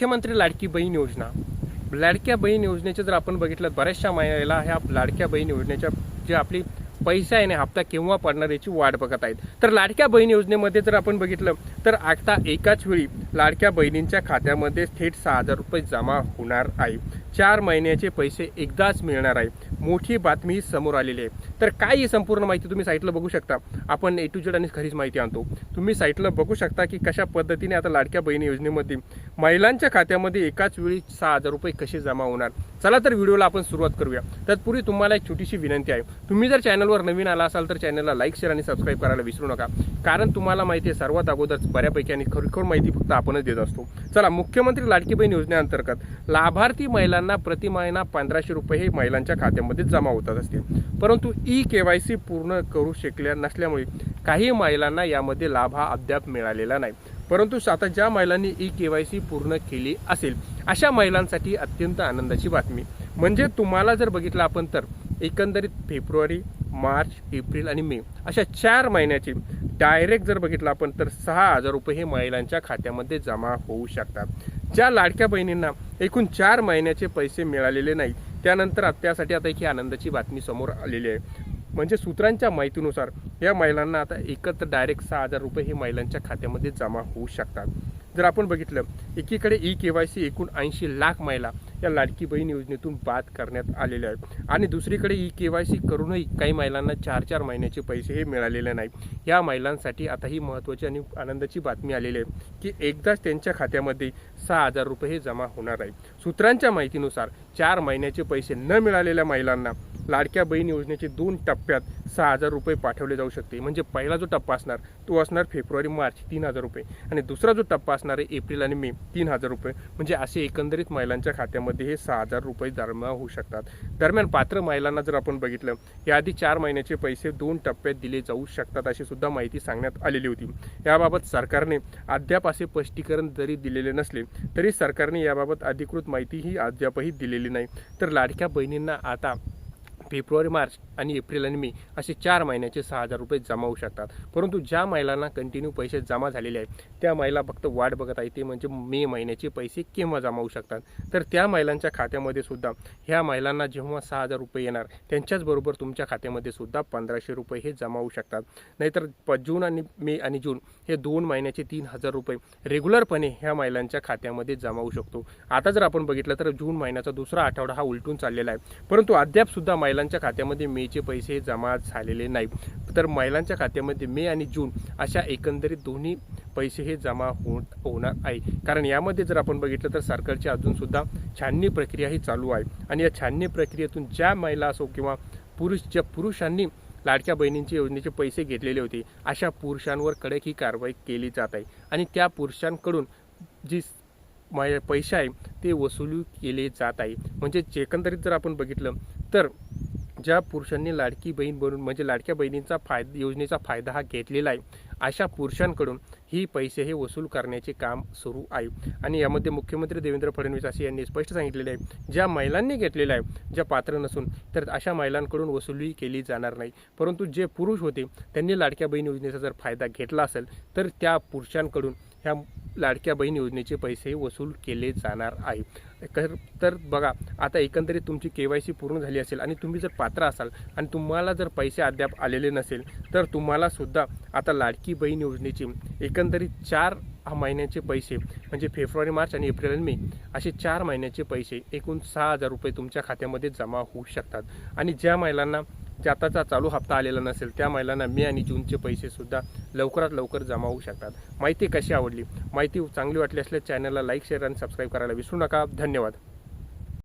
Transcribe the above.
मुख्यमंत्री लाडकी बहीण योजना, लाडक्या बहीण योजनेचे जर आपण बघितलं बऱ्याचशा महिला ह्या लाडक्या बहीण योजनेच्या जे आपली पैसा आहे ना हप्ता केव्हा पडणार याची वाट बघत आहेत। तर लाडक्या बहीण योजनेमध्ये जर आपण बघितलं तर आता एकाच वेळी लाडक्या बहिणींच्या खात्यामध्ये थेट 6,000 रुपये जमा होणार आहे। 4 महिन्याचे पैसे एकदाच मिळणार आहे। मोठी बातमी समोर आलेली आहे। तर काय ही संपूर्ण माहिती तुम्ही साईटला बघू शकता। आपण A to Z आणि खरीच माहिती आणतो। तुम्ही साईटला बघू शकता की कशा पद्धतीने आता लाडक्या बहीण योजनेमध्ये महिलांच्या खात्यामध्ये एकाच वेळी 6,000 रुपये कसे जमा होणार। चला तर व्हिडिओला आपण सुरुवात करूया। तत्पूर्वी तुम्हाला एक छोटीशी विनंती आहे, तुम्ही जर चॅनलवर नवीन आला असाल तर चॅनलला लाईक शेअर आणि सबस्क्राईब करायला विसरू नका, कारण तुम्हाला माहिती आहे सर्वात अगोदर बऱ्यापैकी आणि खरोखर माहिती फक्त आपणच देत असतो। चला, मुख्यमंत्री लाडकी बहीण योजनेअंतर्गत लाभार्थी महिलांना प्रति महिना 1500 रुपये हे महिलांच्या खात्यामध्ये जमा होतात असते, परंतु KYC पूर्ण करू शकल्या नसल्यामुळे काही महिलांना यामध्ये लाभ हा अद्याप मिळालेला नाही। परंतु आता ज्या महिलांनी KYC पूर्ण केली असेल अशा महिलांसाठी अत्यंत आनंदाची बातमी म्हणजे तुम्हाला जर बघितलं आपण तर एकंदरीत फेब्रुवारी, मार्च, एप्रिल आणि मे अशा 4 महिन्याची डायरेक्ट जर बघितलं आपण तर 6,000 रुपये हे महिलांच्या खात्यामध्ये जमा होऊ शकतात। ज्या लाडक्या बहिणींना एकूण 4 महिन्याचे पैसे मिळालेले नाही त्यानंतर त्यासाठी आता एक आनंदाची बातमी समोर आलेली आहे। म्हणजे सूत्रांच्या माहितीनुसार या महिलांना आता एकत्र डायरेक्ट 6,000 रुपये हे महिलांच्या खात्यामध्ये जमा होऊ शकतात। जर आपण बघितलं एकीकडे KYC एकूण 80 लाख महिला या लाडकी बहीण योजनेतून बाद करण्यात आलेल्या आहेत आणि दुसरीकडे KYC करूनही काही महिलांना 4-4 महिन्याचे पैसे हे मिळालेले नाही। या महिलांसाठी आता ही महत्त्वाची आणि आनंदाची बातमी आलेली आहे की एकदाच त्यांच्या खात्यामध्ये 6,000 रुपये हे जमा होणार आहे। सूत्रांच्या माहितीनुसार 4 महिन्याचे पैसे न मिळालेल्या महिलांना लाडक्या बहीण योजनेचे 2 टप्प्यात 6,000 रुपये पाठवले जाऊ शकते। म्हणजे पहिला जो टप्पा असणार तो असणार फेब्रुवारी मार्च 3,000 रुपये आणि दुसरा जो टप्पा असणार आहे एप्रिल आणि मे 3,000 रुपये। म्हणजे असे एकंदरीत महिलांच्या खात्यामध्ये हे 6,000 रुपये जमा होऊ शकतात। दरम्यान पात्र महिलांना जर आपण बघितलं याआधी 4 महिन्याचे पैसे 2 टप्प्यात दिले जाऊ शकतात अशी सुद्धा माहिती सांगण्यात आलेली होती। याबाबत सरकारने अद्याप असे स्पष्टीकरण जरी दिलेले नसले तरी सरकारने याबाबत अधिकृत माहितीही अद्यापही दिलेली नाही। तर लाडक्या बहिणींना आता फेब्रुवारी, मार्च आणि एप्रिल आणि मे असे 4 महिन्याचे 6,000 रुपये जमा होऊ शकतात। परंतु ज्या महिलांना कंटिन्यू पैसे जमा झालेले आहेत त्या महिला फक्त वाट बघत आहेत ते म्हणजे मे महिन्याचे पैसे केव्हा जमा होऊ शकतात। तर त्या महिलांच्या खात्यामध्ये सुद्धा ह्या महिलांना जेव्हा 6,000 रुपये येणार त्यांच्याचबरोबर तुमच्या खात्यामध्ये सुद्धा 1,500 रुपये हे जमा होऊ शकतात। नाहीतर जून आणि मे आणि जून हे 2 महिन्याचे 3,000 रुपये रेग्युलरपणे ह्या महिलांच्या खात्यामध्ये जमा होऊ शकतो। आता जर आपण बघितलं तर जून महिन्याचा दुसरा आठवडा हा उलटून चाललेला आहे, परंतु अद्याप सुद्धा महिलांच्या खात्यामध्ये मेचे पैसे जमा झालेले नाही। तर महिलांच्या खात्यामध्ये मे आणि जून अशा एकंदरीत दोन्ही पैसे हे जमा होणार आहे, कारण यामध्ये जर आपण बघितलं तर सरकारची अजून सुद्धा छाननी प्रक्रिया ही चालू आहे आणि या छाननी प्रक्रियेतून ज्या महिला असो किंवा ज्या पुरुषांनी लाडक्या बहिणींच्या योजनेचे पैसे घेतलेले होते अशा पुरुषांवर कडक ही कारवाई केली जात आहे आणि त्या पुरुषांकडून जी पैसे आहे ते वसुली केले जात आहे। म्हणजे एकंदरीत जर आपण बघितलं तर ज्या पुरुषांनी लाडकी बहीण बनून म्हणजे लाडक्या बहिणींचा योजनेचा फायदा हा घेतलेला आहे अशा पुरुषांकडून ही पैसे हे वसूल करण्याचे काम सुरू आहे। आणि यामध्ये मुख्यमंत्री देवेंद्र फडणवीस असे यांनी स्पष्ट सांगितलेले आहे ज्या महिलांनी घेतलेला आहे ज्या पात्र नसून तर अशा महिलांकडून वसुली केली जाणार नाही, परंतु जे पुरुष होते त्यांनी लाडक्या बहीण योजनेचा जर फायदा घेतला असेल तर त्या पुरुषांकडून ह्या लाडक्या बहीण योजनेचे पैसे वसूल केले जाणार आहे। तर बघा आता एकंदरीत तुमची KYC पूर्ण झाली असेल आणि तुम्ही जर पात्र असाल आणि तुम्हाला जर पैसे अद्याप आलेले नसेल तर तुम्हाला सुद्धा आता लाडकी बहीण योजनेची एकंदरीत 4 महिन्याचे पैसे म्हणजे फेब्रुवारी, मार्च आणि एप्रिल आणि मे असे 4 महिन्याचे पैसे एकूण 6,000 रुपये तुमच्या खात्यामध्ये जमा होऊ शकतात। आणि ज्या महिलांना आताचा चालू हप्ता आलेला नसेल त्या महिलांना मे आणि जूनचे पैसे सुद्धा लवकरात लवकर जमा होऊ शकतात। माहिती कशी आवडली, माहिती चांगली वाटली असल्यास चॅनलला लाईक शेअर आणि सबस्क्राईब करायला विसरू नका। धन्यवाद।